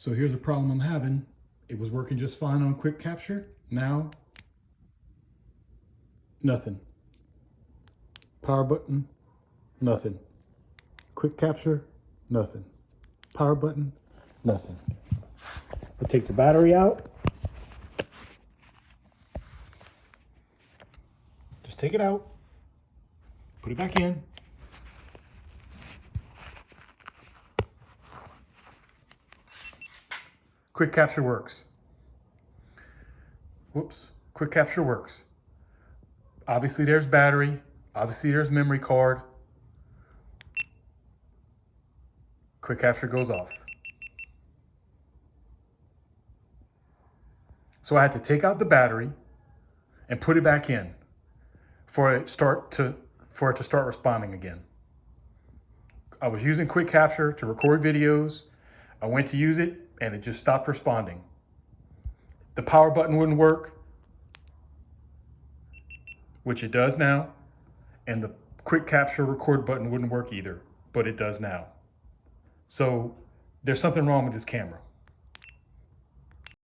So here's the problem I'm having. It was working just fine on quick capture. Now, nothing. Power button, nothing. Quick capture, nothing. Power button, nothing. I take the battery out. Just take it out. Put it back in. Quick capture works. Whoops, quick capture works. Obviously there's battery, obviously there's memory card. Quick capture goes off. So I had to take out the battery and put it back in for it to start responding again. I was using quick capture to record videos. I went to use it and it just stopped responding. The power button wouldn't work, which it does now. And the quick capture record button wouldn't work either, but it does now. So there's something wrong with this camera.